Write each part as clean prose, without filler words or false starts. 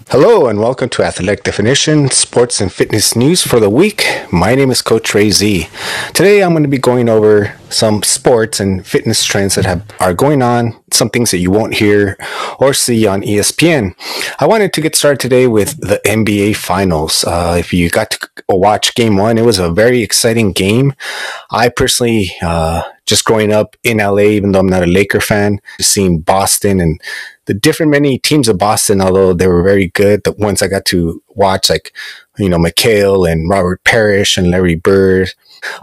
Hello and welcome to Athletic Definition, sports and fitness news for the week. My name is Coach Ray Z. Today I'm going to be going over some sports and fitness trends that are going on, some things that you won't hear or see on ESPN. I wanted to get started today with the NBA Finals. If you got to watch Game 1, it was a very exciting game. I personally, just growing up in LA, even though I'm not a Laker fan, seeing Boston and the different many teams of Boston, although they were very good, the ones I got to watch, like, McHale and Robert Parrish and Larry Bird,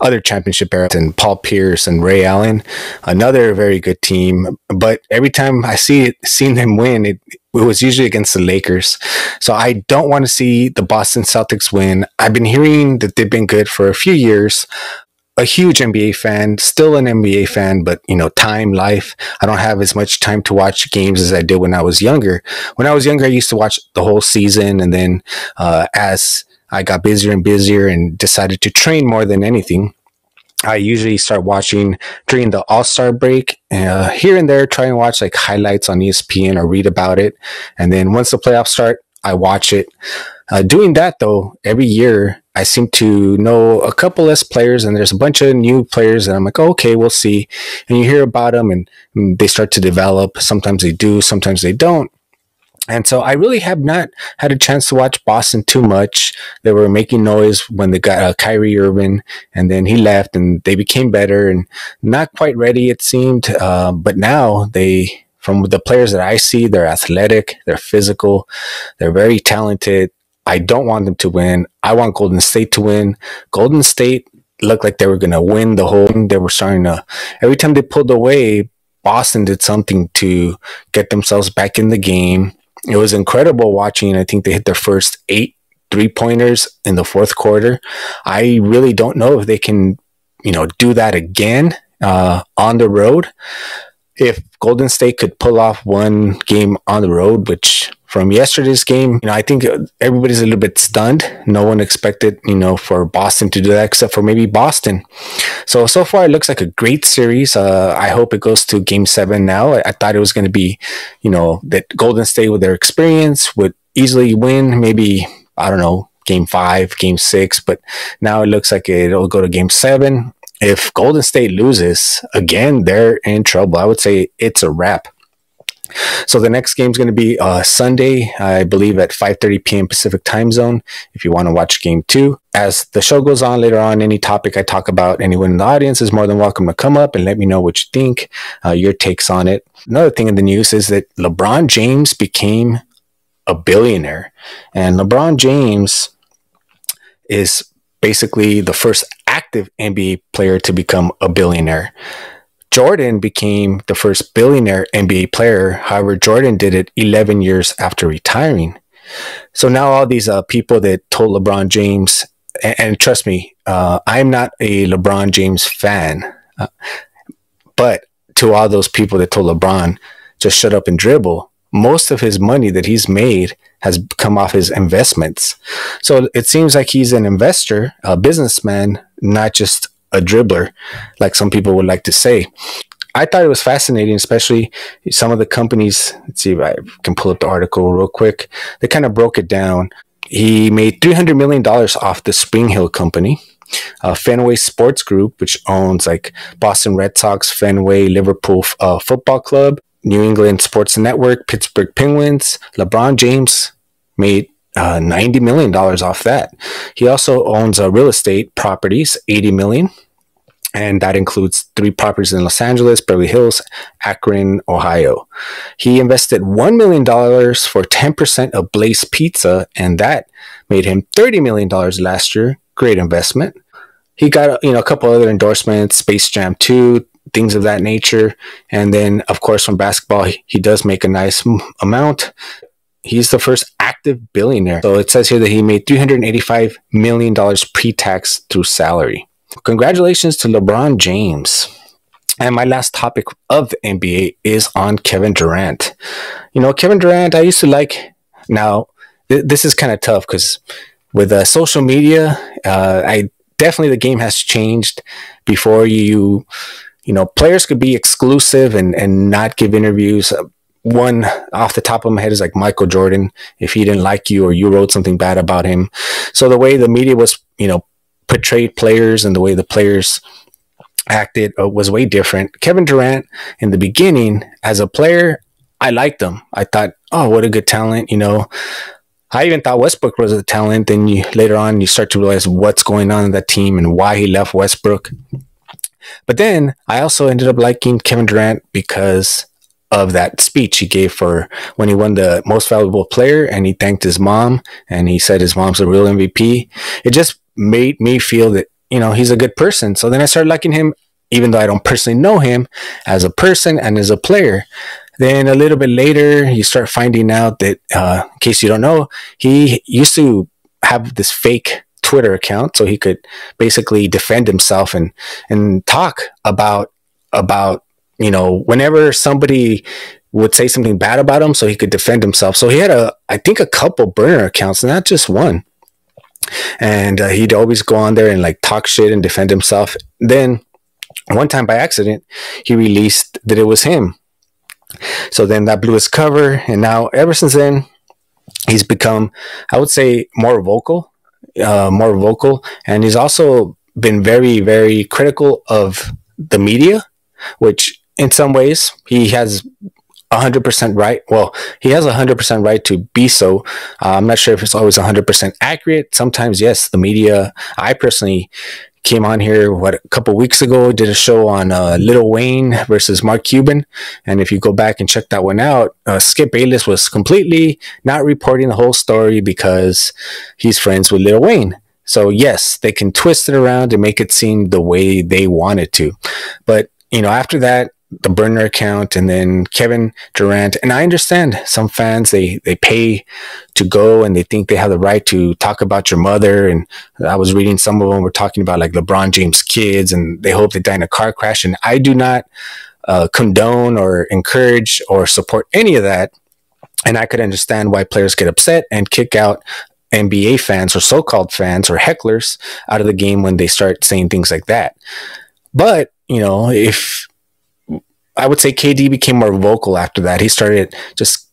other championship eras, and Paul Pierce and Ray Allen, another very good team. But every time I seen them win, it was usually against the Lakers. So I don't want to see the Boston Celtics win. I've been hearing that they've been good for a few years. A huge NBA fan, still an NBA fan, but life. I don't have as much time to watch games as I did when I was younger. When I was younger, I used to watch the whole season. And then as I got busier and busier and decided to train more than anything, I usually start watching during the All-Star break, here and there, try and watch like highlights on ESPN or read about it. And then once the playoffs start, I watch it. Doing that though, every year I seem to know a couple less players, and there's a bunch of new players that I'm like, oh, okay, we'll see. And you hear about them and they start to develop. Sometimes they do, sometimes they don't. And so I really have not had a chance to watch Boston too much. They were making noise when they got Kyrie Irving, and then he left and they became better and not quite ready, it seemed. But now from the players that I see, they're athletic, they're physical, they're very talented. I don't want them to win. I want Golden State to win. Golden State looked like they were going to win the whole thing. They were starting to, every time they pulled away, Boston did something to get themselves back in the game. It was incredible watching. I think they hit their first 8 3-pointers in the fourth quarter. I really don't know if they can, do that again on the road. If Golden State could pull off one game on the road, which from yesterday's game, I think everybody's a little bit stunned. No one expected, for Boston to do that except for maybe Boston. So far it looks like a great series. I hope it goes to Game 7 now. I thought it was going to be, that Golden State with their experience would easily win. Maybe, I don't know, Game 5, Game 6, but now it looks like it'll go to Game 7. If Golden State loses, again, they're in trouble. I would say it's a wrap. So the next game is going to be Sunday, I believe at 5:30 p.m. Pacific time zone, if you want to watch Game 2. As the show goes on later on, any topic I talk about, anyone in the audience is more than welcome to come up and let me know what you think, your takes on it. Another thing in the news is that LeBron James became a billionaire. And LeBron James is basically the first active NBA player to become a billionaire. Jordan became the first billionaire NBA player. However, Jordan did it 11 years after retiring. So now all these people that told LeBron James, and trust me, I'm not a LeBron James fan, but to all those people that told LeBron, just shut up and dribble, most of his money that he's made has come off his investments. So it seems like he's an investor, a businessman, not just a dribbler, like some people would like to say. I thought it was fascinating, especially some of the companies. Let's see if I can pull up the article real quick. They kind of broke it down. He made $300 million off the Spring Hill Company, Fenway Sports Group, which owns like Boston Red Sox, Fenway, Liverpool Football Club, New England Sports Network, Pittsburgh Penguins. LeBron James made $90 million off that. He also owns real estate properties, $80 million. And that includes 3 properties in Los Angeles, Beverly Hills, Akron, Ohio. He invested $1 million for 10% of Blaze Pizza, and that made him $30 million last year. Great investment. He got a couple other endorsements, Space Jam 2, things of that nature. And then, of course, from basketball, he does make a nice amount. He's the first active billionaire. So it says here that he made $385 million pre-tax through salary. Congratulations to LeBron James. And my last topic of the NBA is on Kevin Durant. Kevin Durant, I used to like. Now, this is kind of tough because with social media, definitely the game has changed. Before players could be exclusive and not give interviews. one off the top of my head is like Michael Jordan. If he didn't like you or you wrote something bad about him. So the way the media was, portrayed players and the way the players acted was way different. Kevin Durant in the beginning as a player, I liked him. I thought, oh, what a good talent. I even thought Westbrook was a talent. Then later on, you start to realize what's going on in that team and why he left Westbrook. But then I also ended up liking Kevin Durant because of that speech he gave for when he won the most valuable player, and he thanked his mom and he said his mom's a real MVP. It just made me feel that, he's a good person. So then I started liking him, even though I don't personally know him as a person and as a player. Then a little bit later, you start finding out that, in case you don't know, he used to have this fake Twitter account so he could basically defend himself and talk about whenever somebody would say something bad about him, so he could defend himself. So he had I think a couple burner accounts, not just one. And he'd always go on there and like talk shit and defend himself. Then one time by accident, he released that it was him. So then that blew his cover. And now ever since then, he's become, I would say, more vocal. And he's also been very, very critical of the media, which in some ways he has 100% right. Well, he has 100% right to be so. I'm not sure if it's always 100% accurate. Sometimes, yes, the media. I personally came on here, a couple weeks ago, did a show on Lil Wayne versus Mark Cuban. And if you go back and check that one out, Skip Bayless was completely not reporting the whole story because he's friends with Lil Wayne. So yes, they can twist it around and make it seem the way they want it to. But, after that, the burner account, and then Kevin Durant. And I understand some fans, they pay to go and they think they have the right to talk about your mother. And I was reading some of them were talking about like LeBron James' kids and they hope they die in a car crash. And I do not condone or encourage or support any of that. And I could understand why players get upset and kick out NBA fans or so-called fans or hecklers out of the game when they start saying things like that. But, if I would say KD became more vocal after that. He started just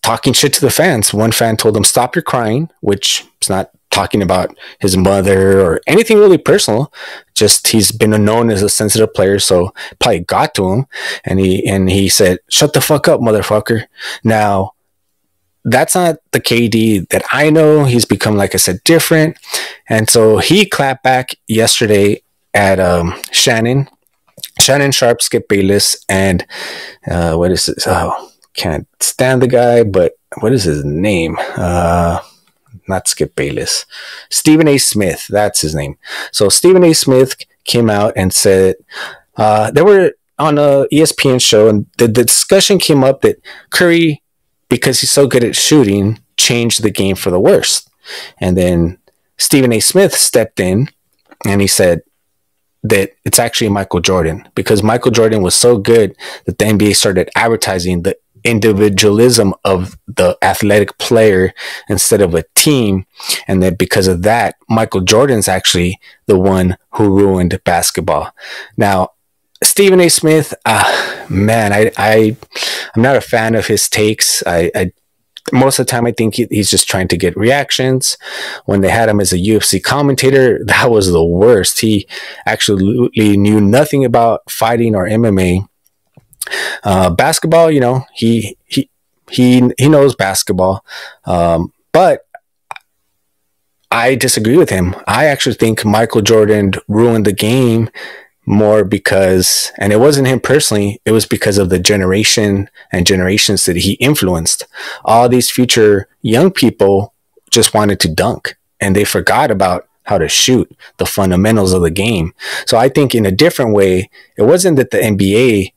talking shit to the fans. One fan told him, "Stop your crying," which is not talking about his mother or anything really personal. Just he's been known as a sensitive player, so probably got to him. And he said, "Shut the fuck up, motherfucker." Now, that's not the KD that I know. He's become, like I said, different. And so he clapped back yesterday at Shannon Sharpe, Skip Bayless, and what is this? Oh, can't stand the guy, but what is his name? Not Skip Bayless. Stephen A. Smith, that's his name. So Stephen A. Smith came out and said they were on a ESPN show, and the discussion came up that Curry, because he's so good at shooting, changed the game for the worst. And then Stephen A. Smith stepped in and he said that it's actually Michael Jordan, because Michael Jordan was so good that the NBA started advertising the individualism of the athletic player instead of a team. And that because of that, Michael Jordan's actually the one who ruined basketball. Now, Stephen A. Smith, man, I'm not a fan of his takes. I most of the time, I think he's just trying to get reactions. When they had him as a UFC commentator, that was the worst. He actually knew nothing about fighting or MMA. Basketball, he knows basketball, but I disagree with him. I actually think Michael Jordan ruined the game more because, and it wasn't him personally, it was because of the generation and generations that he influenced. All these future young people just wanted to dunk and they forgot about how to shoot, the fundamentals of the game. So I think in a different way, it wasn't that the NBA,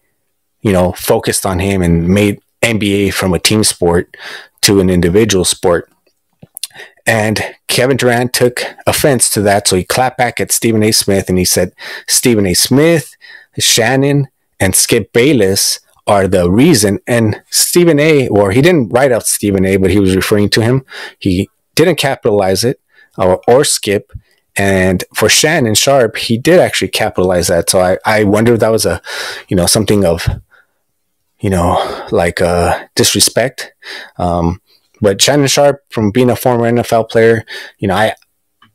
focused on him and made NBA from a team sport to an individual sport. And Kevin Durant took offense to that. So he clapped back at Stephen A. Smith and he said, Stephen A. Smith, Shannon, and Skip Bayless are the reason. And Stephen A., or he didn't write out Stephen A., but he was referring to him. He didn't capitalize it or Skip. And for Shannon Sharpe, he did actually capitalize that. So I wonder if that was something of like disrespect. But Shannon Sharpe, from being a former NFL player,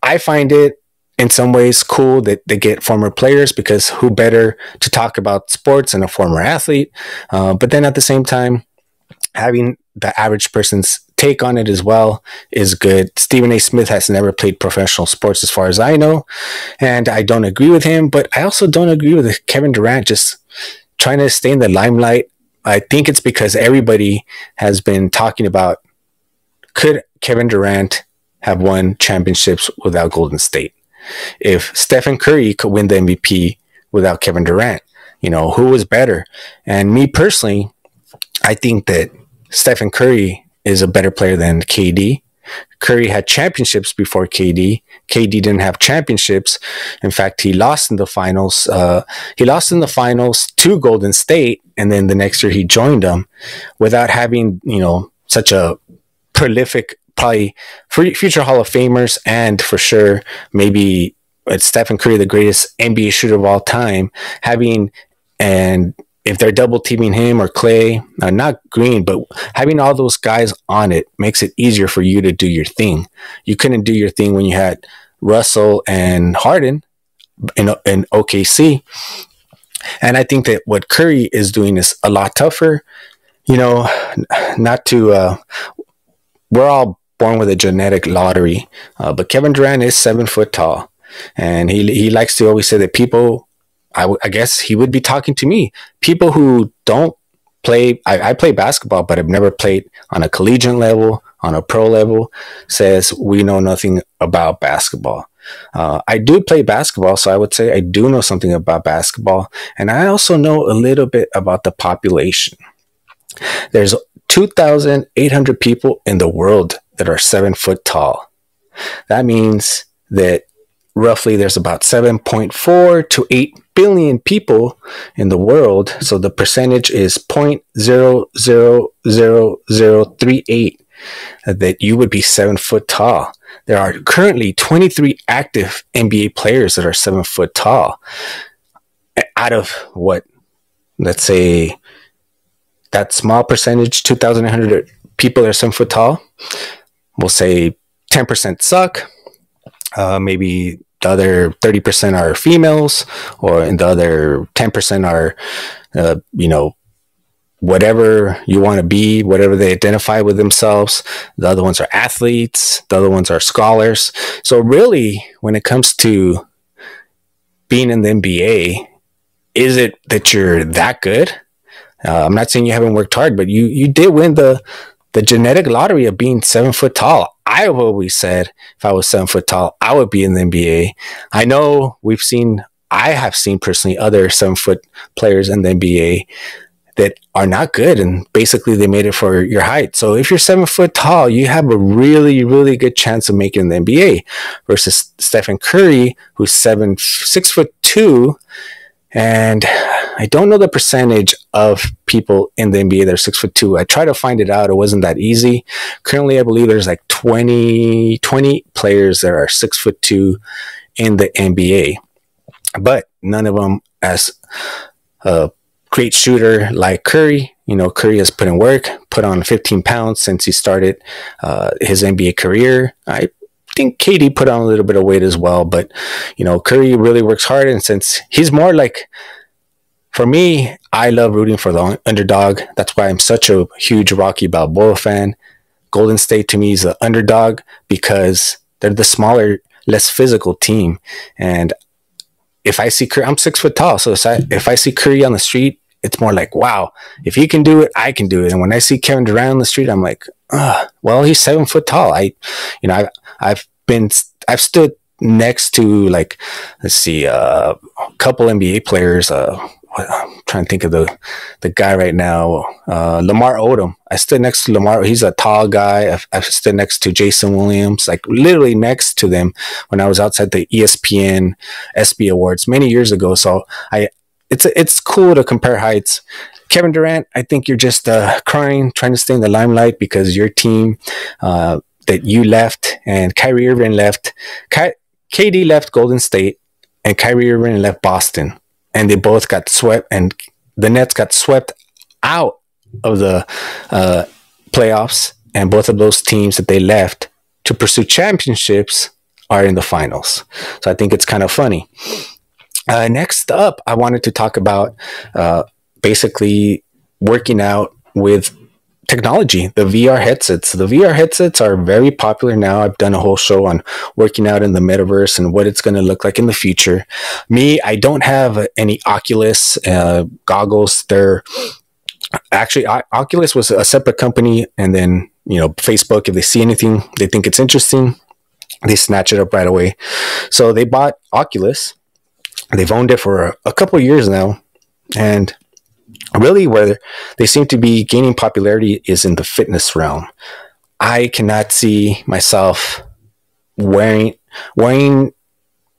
I find it in some ways cool that they get former players, because who better to talk about sports than a former athlete? But then at the same time, having the average person's take on it as well is good. Stephen A. Smith has never played professional sports as far as I know, and I don't agree with him, but I also don't agree with Kevin Durant just trying to stay in the limelight. I think it's because everybody has been talking about, could Kevin Durant have won championships without Golden State? If Stephen Curry could win the MVP without Kevin Durant, who was better? And me personally, I think that Stephen Curry is a better player than KD. Curry had championships before KD. KD didn't have championships. In fact, he lost in the finals. He lost in the finals to Golden State, and then the next year he joined them without having, such a prolific, probably future Hall of Famers, and for sure, maybe it's Stephen Curry, the greatest NBA shooter of all time, and if they're double teaming him or Clay, not Green, but having all those guys on it makes it easier for you to do your thing. You couldn't do your thing when you had Russell and Harden in OKC. And I think that what Curry is doing is a lot tougher. Not to, we're all born with a genetic lottery, but Kevin Durant is 7 foot tall. And he likes to always say that people, I guess he would be talking to me. People who don't play, I play basketball, but I've never played on a collegiate level, on a pro level, says we know nothing about basketball. I do play basketball, so I would say I do know something about basketball. And I also know a little bit about the population. There's 2,800 people in the world that are 7 foot tall. That means that roughly there's about 7.4 to 8 billion people in the world. So the percentage is 0.000038 that you would be 7 foot tall. There are currently 23 active NBA players that are 7 foot tall. Out of what, let's say, that small percentage, 2,800 people are 7 foot tall. We'll say 10% suck. Maybe the other 30% are females, or in the other 10% are, whatever you want to be, whatever they identify with themselves. The other ones are athletes. The other ones are scholars. So really, when it comes to being in the NBA, is it that you're that good? I'm not saying you haven't worked hard, but you did win the genetic lottery of being 7 foot tall. I've always said if I was 7 foot tall, I would be in the NBA. I know I have seen personally other 7 foot players in the NBA that are not good, and basically they made it for your height. So if you're 7 foot tall, you have a really, really good chance of making the NBA versus Stephen Curry, who's 6'2", and I don't know the percentage of people in the NBA that are 6'2". I tried to find it out. It wasn't that easy. Currently, I believe there's like 20 players that are 6'2" in the NBA, but none of them as a great shooter like Curry. Curry has put in work, put on 15 pounds since he started his NBA career. I think KD put on a little bit of weight as well, but Curry really works hard, and since he's more like, for me, I love rooting for the underdog. That's why I'm such a huge Rocky Balboa fan. Golden State to me is the underdog because they're the smaller, less physical team. And if I see Curry, I'm 6 foot tall, so if I see Curry on the street, it's more like, wow, if he can do it, I can do it. And when I see Kevin Durant on the street, I'm like, well, he's 7 foot tall. I've stood next to, like, let's see, a couple NBA players. I'm trying to think of the guy right now, Lamar Odom. I stood next to Lamar. He's a tall guy. I've stood next to Jason Williams, like literally next to them when I was outside the ESPN SB Awards many years ago. So it's cool to compare heights. Kevin Durant, I think you're just trying to stay in the limelight because your team that you left and Kyrie Irving left. KD left Golden State and Kyrie Irving left Boston. And they both got swept, and the Nets got swept out of the playoffs, and both of those teams that they left to pursue championships are in the finals. So I think it's kind of funny. Next up, I wanted to talk about basically working out with technology, the VR headsets. The VR headsets are very popular now. I've done a whole show on working out in the metaverse and what it's going to look like in the future. Me, I don't have any Oculus goggles. They're actually, Oculus was a separate company, and then, you know, Facebook, if they see anything they think it's interesting, they snatch it up right away. So they bought Oculus. They've owned it for a couple of years now, and really where they seem to be gaining popularity is in the fitness realm. I cannot see myself wearing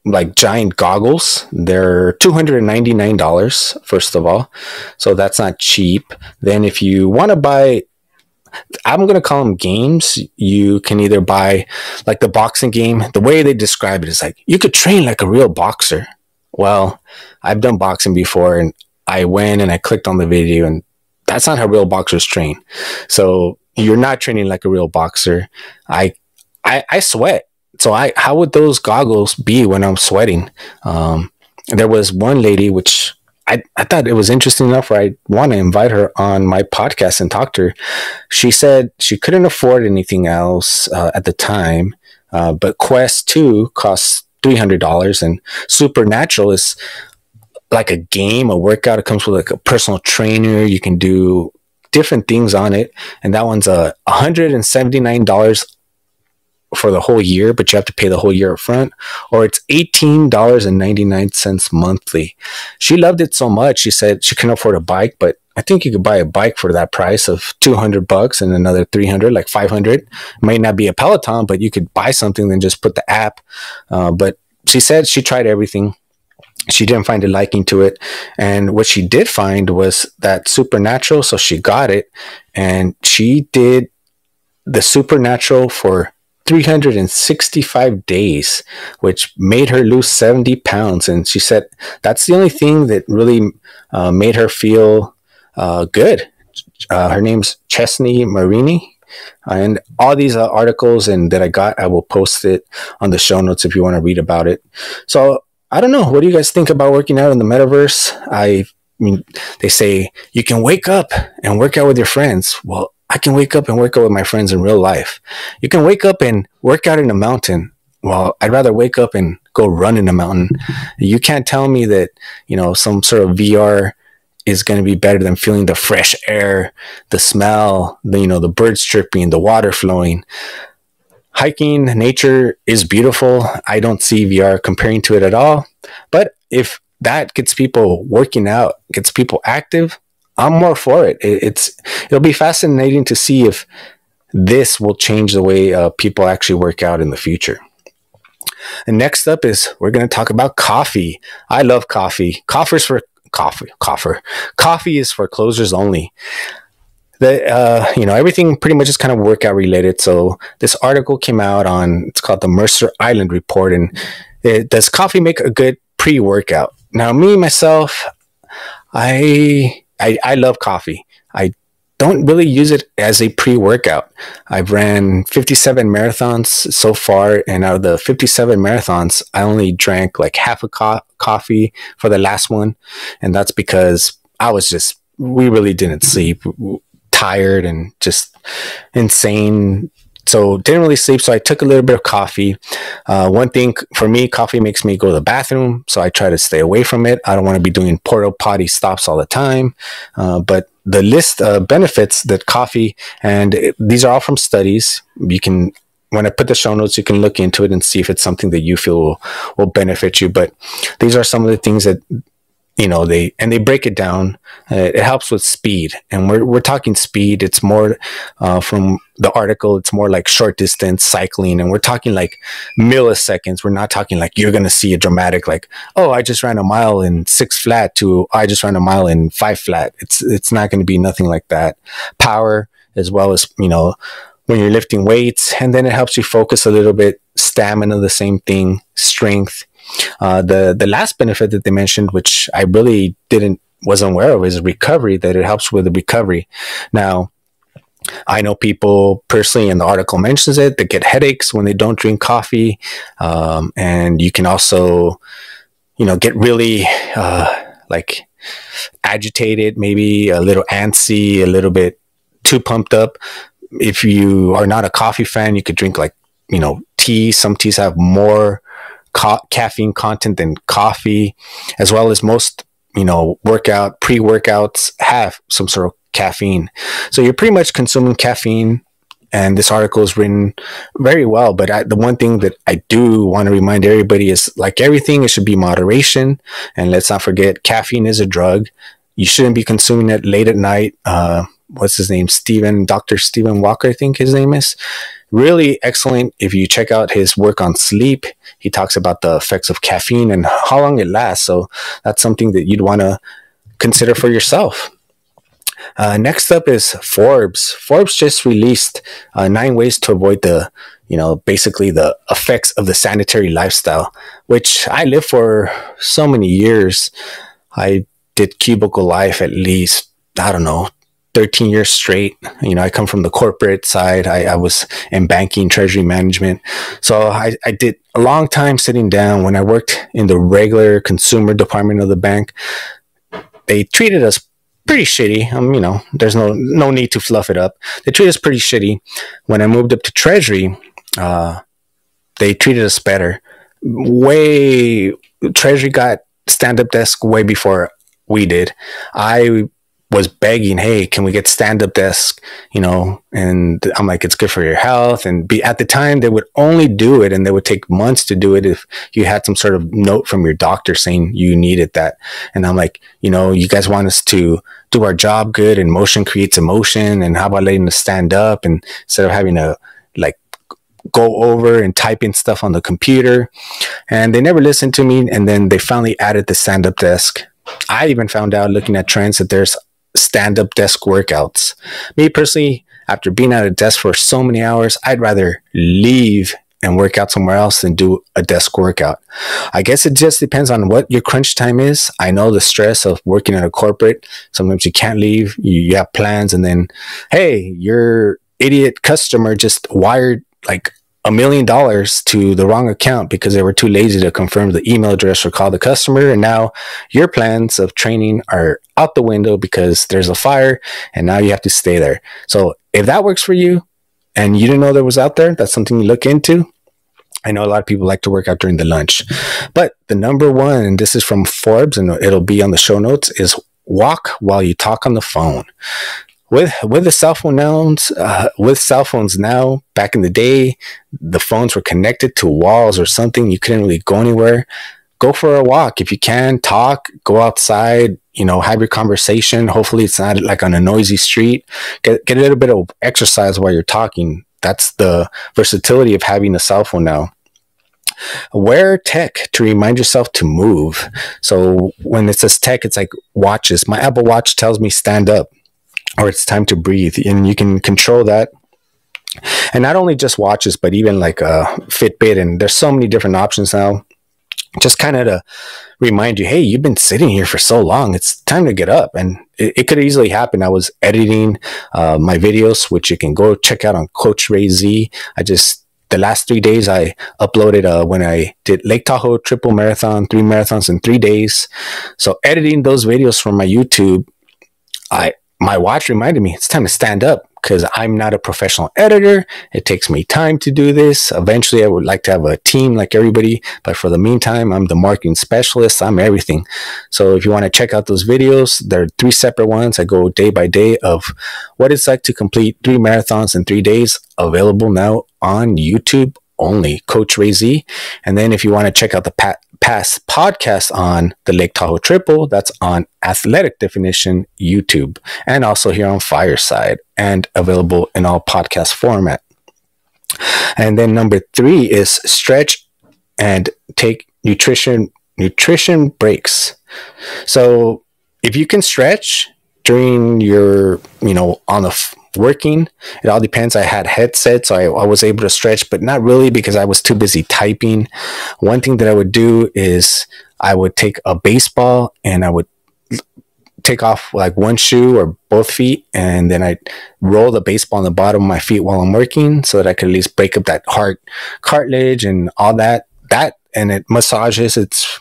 like giant goggles. They're $299, first of all, so that's not cheap. Then if you want to buy, I'm going to call them games, you can either buy like the boxing game. The way they describe it is like you could train like a real boxer. Well, I've done boxing before, and I went and I clicked on the video, and that's not how real boxers train. So you're not training like a real boxer. I sweat. So how would those goggles be when I'm sweating? There was one lady, which I thought it was interesting enough where I want to invite her on my podcast and talk to her. She said she couldn't afford anything else at the time, but Quest 2 costs $300, and Supernatural is like a game, a workout. It comes with like a personal trainer. You can do different things on it, and that one's $179 for the whole year, but you have to pay the whole year up front, or it's $18.99 monthly. She loved it so much. She said she couldn't afford a bike, but I think you could buy a bike for that price of $200 and another $300, like $500. It might not be a Peloton, but you could buy something, then just put the app. But she said she tried everything. She didn't find a liking to it. And what she did find was that Supernatural. So she got it, and she did the Supernatural for 365 days, which made her lose 70 pounds. And she said that's the only thing that really made her feel good. Her name's Chesney Marini. And all these articles and that I got, I will post it on the show notes if you want to read about it. So I don't know. What do you guys think about working out in the metaverse? I mean, they say you can wake up and work out with your friends. Well, I can wake up and work out with my friends in real life. You can wake up and work out in a mountain. Well, I'd rather wake up and go run in a mountain. You can't tell me that, you know, some sort of VR is going to be better than feeling the fresh air, the smell, the birds chirping, the water flowing. Hiking, nature is beautiful. I don't see VR comparing to it at all. But if that gets people working out, gets people active, I'm more for it. It'll be fascinating to see if this will change the way people actually work out in the future. And next up is we're going to talk about coffee. I love coffee. Coffee is for closers only. Everything pretty much is kind of workout related. So this article came out it's called the Mercer Island Report, and does coffee make a good pre-workout? Now, me myself, I love coffee. I don't really use it as a pre-workout. I've ran 57 marathons so far, and out of the 57 marathons, I only drank like half a coffee for the last one, and that's because we really didn't sleep, tired and just insane. So didn't really sleep. So I took a little bit of coffee. One thing for me, coffee makes me go to the bathroom. So I try to stay away from it. I don't want to be doing porta potty stops all the time. But the list of benefits that coffee, and these are all from studies. When I put the show notes, you can look into it and see if it's something that you feel will benefit you. But these are some of the things that, they break it down. It helps with speed, and we're talking speed. It's more from the article. It's more like short distance cycling, and we're talking like milliseconds. We're not talking like you're going to see a dramatic, like, oh, I just ran a mile in 6 flat to I just ran a mile in 5 flat. It's not going to be nothing like that. Power, as well as, when you're lifting weights, and then it helps you focus a little bit. Stamina, the same thing. Strength. The last benefit that they mentioned, which I really didn't wasn't aware of is recovery, that it helps with the recovery. Now, I know people personally, and the article mentions it, that get headaches when they don't drink coffee. And you can also, get really like agitated, maybe a little antsy, a little bit too pumped up. If you are not a coffee fan, you could drink like, tea. Some teas have more caffeine content than coffee, as well as most, pre-workouts have some sort of caffeine. So you're pretty much consuming caffeine, and this article is written very well. But the one thing that I do want to remind everybody is, like everything, it should be moderation. And let's not forget, caffeine is a drug. You shouldn't be consuming it late at night. What's his name? Dr. Stephen Walker, I think his name is. Really excellent. If you check out his work on sleep, he talks about the effects of caffeine and how long it lasts. So that's something that you'd want to consider for yourself. Next up is Forbes. Forbes just released 9 ways to avoid basically the effects of the sedentary lifestyle, which I lived for so many years. I did cubicle life at least, 13 years straight. I come from the corporate side. I was in banking, treasury management. So I did a long time sitting down. When I worked in the regular consumer department of the bank, they treated us pretty shitty. There's no need to fluff it up. They treated us pretty shitty. When I moved up to treasury, they treated us better. Treasury got stand-up desk way before we did. I was begging, hey, can we get stand-up desk? And I'm like, it's good for your health. And at the time, they would only do it, and they would take months to do it if you had some sort of note from your doctor saying you needed that. And I'm like, you guys want us to do our job good, and motion creates emotion, and how about letting us stand up, and instead of having to like go over and type in stuff on the computer. And they never listened to me. And then they finally added the stand-up desk. I even found out, looking at trends, that there's stand-up desk workouts. Me personally, after being at a desk for so many hours, I'd rather leave and work out somewhere else than do a desk workout. I guess it just depends on what your crunch time is. I know the stress of working at a corporate. Sometimes you can't leave. You have plans, and then, hey, your idiot customer just wired like $1 million to the wrong account because they were too lazy to confirm the email address or call the customer. And now your plans of training are out the window because there's a fire, and now you have to stay there. So if that works for you and you didn't know that was out there, that's something you look into. I know a lot of people like to work out during the lunch, but the number one, and this is from Forbes, and it'll be on the show notes, is walk while you talk on the phone. With the cell phones now, back in the day, the phones were connected to walls or something. You couldn't really go anywhere. Go for a walk. If you can, talk, go outside, have your conversation. Hopefully it's not like on a noisy street. Get a little bit of exercise while you're talking. That's the versatility of having a cell phone now. Wear tech to remind yourself to move. So when it says tech, it's like watches. My Apple Watch tells me stand up, or it's time to breathe, and you can control that. And not only just watches, but even like Fitbit, and there's so many different options now. Just kind of to remind you, hey, you've been sitting here for so long, it's time to get up. And it could easily happen. I was editing my videos, which you can go check out on Coach Ray Z. The last 3 days I uploaded when I did Lake Tahoe triple marathon, 3 marathons in 3 days. So editing those videos for my YouTube, my watch reminded me it's time to stand up, because I'm not a professional editor. It takes me time to do this. Eventually, I would like to have a team like everybody, but for the meantime, I'm the marketing specialist. I'm everything. So if you want to check out those videos, there are 3 separate ones. I go day by day of what it's like to complete 3 marathons in 3 days, available now on YouTube only, Coach Ray Z. And then if you want to check out the past podcast on the Lake Tahoe Triple, that's on Athletic Definition YouTube, and also here on Fireside, and available in all podcast format. And then number 3 is stretch and take nutrition breaks. So if you can stretch during your, on the working, it all depends. I had headsets, so I was able to stretch, but not really, because I was too busy typing. One thing that I would do is I would take a baseball and I would take off like one shoe or both feet, and then I roll the baseball on the bottom of my feet while I'm working, so that I could at least break up that hard cartilage and all that. And it massages. It's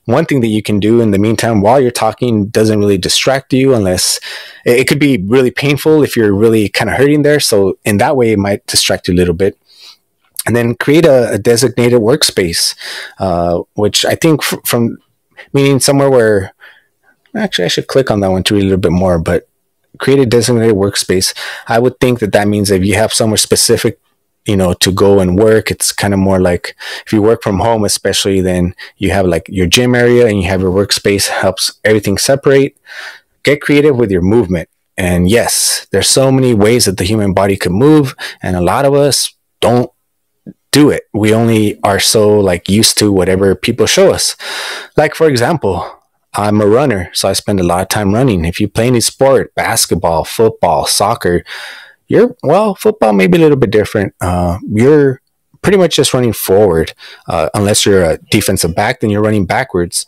one thing that you can do in the meantime while you're talking. Doesn't really distract you, unless it could be really painful if you're really kind of hurting there. So in that way, it might distract you a little bit. And then create a designated workspace, which I think from meaning somewhere where, actually I should click on that one to read a little bit more, but create a designated workspace. I would think that means if you have somewhere specific, to go and work, it's kind of more like if you work from home, especially, then you have like your gym area and you have your workspace, helps everything separate. Get creative with your movement. And yes, there's so many ways that the human body could move, and a lot of us don't do it. We only are so like used to whatever people show us. Like, for example, I'm a runner, so I spend a lot of time running. If you play any sport, basketball, football, soccer, football may be a little bit different. You're pretty much just running forward. Unless you're a defensive back, then you're running backwards.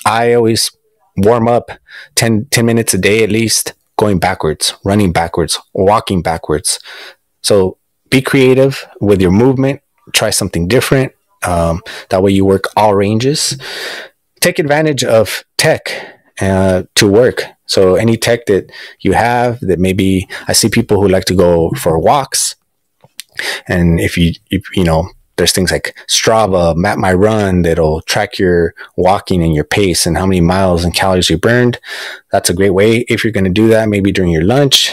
I always warm up 10 minutes a day at least, going backwards, running backwards, walking backwards. So be creative with your movement. Try something different. That way you work all ranges. Take advantage of tech to work. So any tech that you have, that maybe I see people who like to go for walks. And if there's things like Strava, Map My Run, that'll track your walking and your pace and how many miles and calories you burned. That's a great way. If you're going to do that, maybe during your lunch,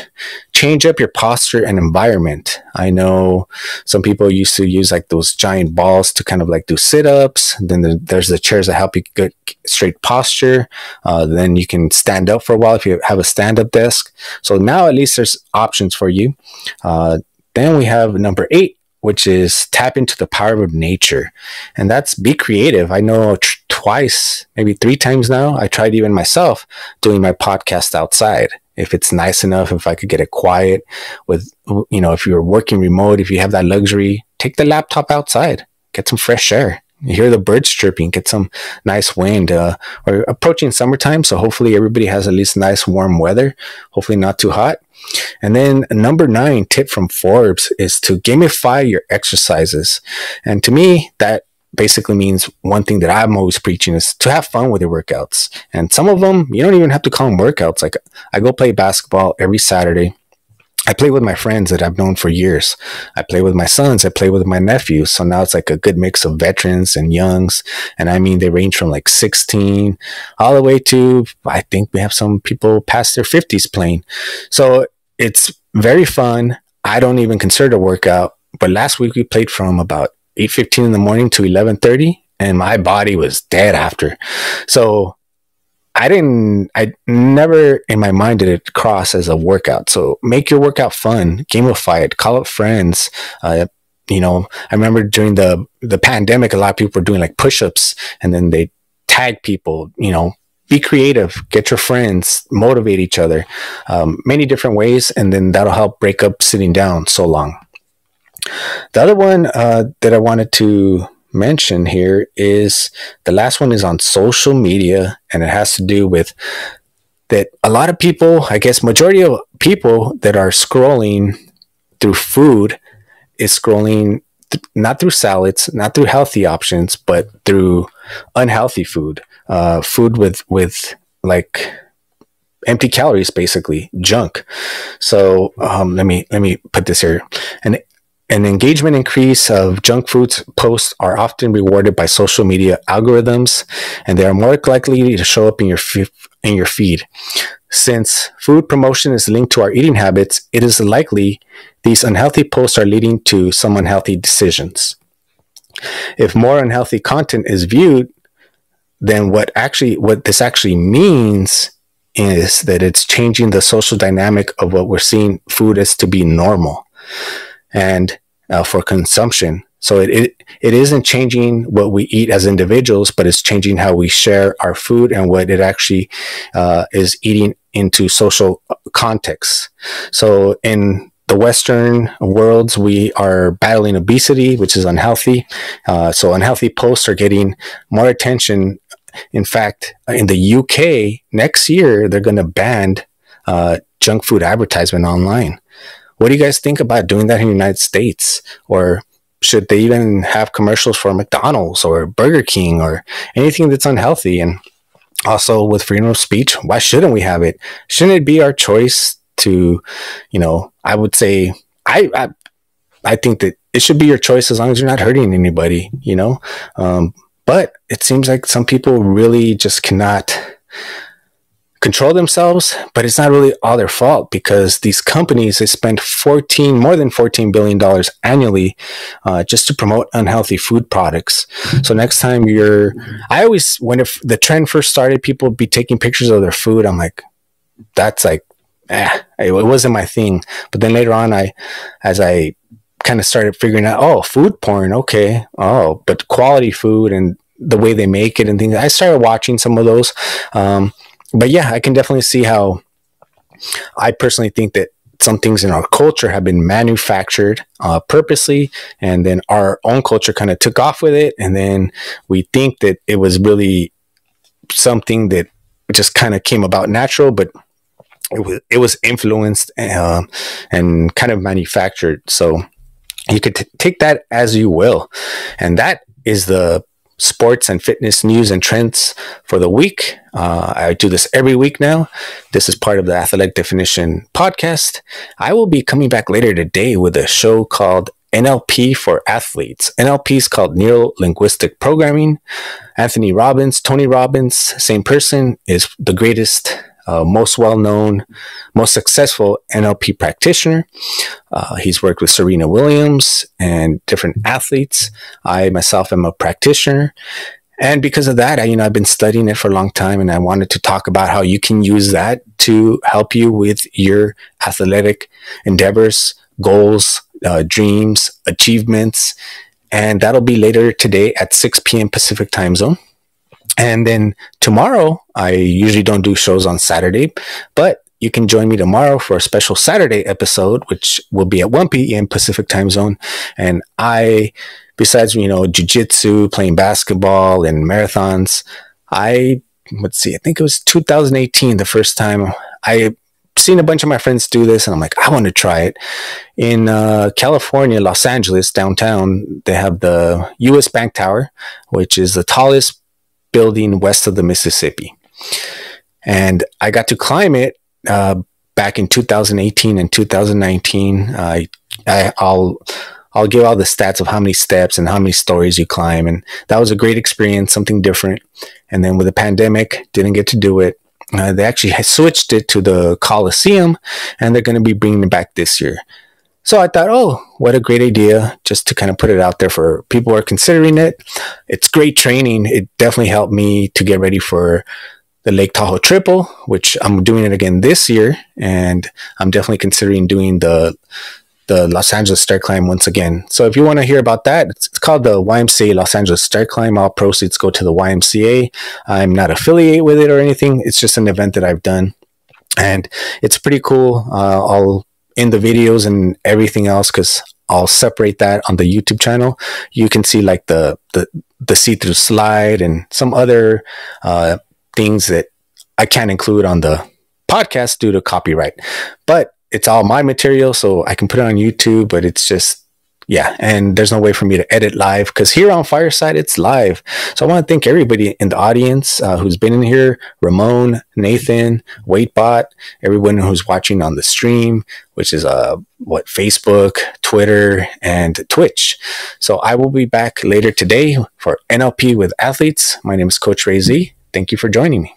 change up your posture and environment. I know some people used to use like those giant balls to kind of like do sit-ups. Then there's the chairs that help you get straight posture. Then you can stand up for a while if you have a stand-up desk. So now at least there's options for you. Then we have number 8, which is tap into the power of nature. And that's be creative. I know twice, maybe 3 times now, I tried even myself doing my podcast outside. If it's nice enough, if I could get it quiet with, if you're working remote, if you have that luxury, take the laptop outside, get some fresh air. You hear the birds chirping, get some nice wind. We're approaching summertime, so hopefully everybody has at least nice warm weather, hopefully not too hot. And then number 9 tip from Forbes is to gamify your exercises. And to me, that basically means one thing that I'm always preaching is to have fun with your workouts. And some of them, you don't even have to call them workouts. Like I go play basketball every Saturday. I play with my friends that I've known for years. I play with my sons. I play with my nephews. So now it's like a good mix of veterans and youngs. And I mean, they range from like 16 all the way to, I think we have some people past their 50s playing. So it's very fun. I don't even consider it a workout. But last week we played from about 8:15 in the morning to 11:30, and my body was dead after. So I never in my mind did it cross as a workout. So make your workout fun, gamify it, call up friends. I remember during the pandemic, a lot of people were doing like push-ups, and then they tag people, be creative, get your friends, motivate each other, many different ways. And then that'll help break up sitting down so long. The other one that I wanted to mention here is the last one is on social media, and it has to do with that a lot of people, I guess majority of people that are scrolling through food is scrolling not through salads, not through healthy options, but through unhealthy food, food with like empty calories, basically junk. So let me put this here. An engagement increase of junk foods posts are often rewarded by social media algorithms, and they are more likely to show up in your feed. Since food promotion is linked to our eating habits, it is likely these unhealthy posts are leading to some unhealthy decisions. If more unhealthy content is viewed, then what this actually means is that it's changing the social dynamic of what we're seeing food as to be normal and for consumption. So it isn't changing what we eat as individuals, but it's changing how we share our food and what it actually is eating into social contexts. So in the Western worlds, we are battling obesity, which is unhealthy. So unhealthy posts are getting more attention In fact, in the UK next year, they're going to ban junk food advertisement online. What do you guys think about doing that in the United States? Or should they even have commercials for McDonald's or Burger King or anything that's unhealthy? And also with freedom of speech, why shouldn't we have it? Shouldn't it be our choice to, I would say, I think that it should be your choice as long as you're not hurting anybody, but it seems like some people really just cannot control themselves, but it's not really all their fault because these companies, they spend more than $14 billion annually just to promote unhealthy food products. So next time when the trend first started, people would be taking pictures of their food. I'm like, that's like, it wasn't my thing. But then later on, as I kind of started figuring out, food porn, okay. But quality food and the way they make it and things, I started watching some of those. But yeah, I can definitely see how I personally think that some things in our culture have been manufactured purposely, and then our own culture kind of took off with it. And then we think that it was really something that just kind of came about natural, but it was influenced and kind of manufactured. So you could take that as you will. And that is the sports and fitness news and trends for the week. I do this every week now. This is part of the Athletic Definition podcast. I will be coming back later today with a show called NLP for Athletes. NLP is called Neuro Linguistic Programming. Anthony Robbins, Tony Robbins, same person, is the greatest, most well-known, most successful NLP practitioner. He's worked with Serena Williams and different athletes. I myself am a practitioner. And because of that, I've been studying it for a long time, and I wanted to talk about how you can use that to help you with your athletic endeavors, goals, dreams, achievements. And that'll be later today at 6 p.m. Pacific time zone. And then tomorrow, I usually don't do shows on Saturday, but you can join me tomorrow for a special Saturday episode, which will be at 1 p.m. Pacific time zone. And besides, jiu-jitsu, playing basketball and marathons, I think it was 2018, the first time I seen a bunch of my friends do this, and I'm like, I want to try it. In California, Los Angeles, downtown, they have the U.S. Bank Tower, which is the tallest building west of the Mississippi. And I got to climb it back in 2018 and 2019. I'll give all the stats of how many steps and how many stories you climb. And that was a great experience, something different. And then with the pandemic, didn't get to do it. They actually switched it to the Coliseum, and they're going to be bringing it back this year. So I thought, what a great idea, just to kind of put it out there for people who are considering it. It's great training. It definitely helped me to get ready for the Lake Tahoe Triple, which I'm doing it again this year. And I'm definitely considering doing the Los Angeles Stair Climb once again. So if you want to hear about that, it's called the YMCA Los Angeles Stair Climb. All proceeds go to the YMCA. I'm not affiliated with it or anything. It's just an event that I've done. And it's pretty cool. I'll in the videos and everything else, because I'll separate that on the YouTube channel. You can see like the see-through slide and some other things that I can't include on the podcast due to copyright. But it's all my material, so I can put it on YouTube, but it's just, and there's no way for me to edit live, because here on Fireside, it's live. So I want to thank everybody in the audience who's been in here, Ramon, Nathan, Waitbot, everyone who's watching on the stream, which is Facebook, Twitter, and Twitch. So I will be back later today for NLP with Athletes. My name is Coach Ray Z. Thank you for joining me.